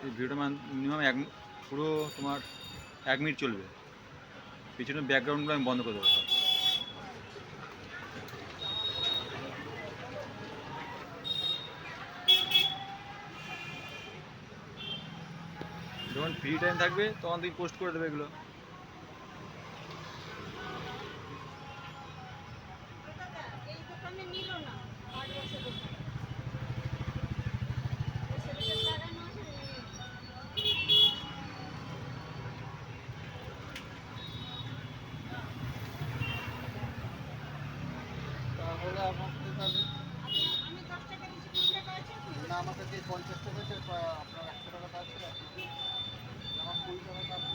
এই ভিডিওটা মিনিমাম পুরো তোমার 1 মিনিট চলবে। পিছনে ব্যাকগ্রাউন্ডগুলো আমি বন্ধ করে দেবো সব। যখন ফ্রি টাইম থাকবে তখন তুমি পোস্ট করে দেবে এগুলো। এই দোকানে নিল না, 8 বছর দোকান সেটা লাগানো আছে তাহলে আমাকে তাহলে আমি 10 টাকা দিচ্ছি, 20 টাকা আছে না, আমার কাছে 50 টাকা আছে, আপনার 100 টাকাটা আছে, আমার 20 টাকাটা আপনি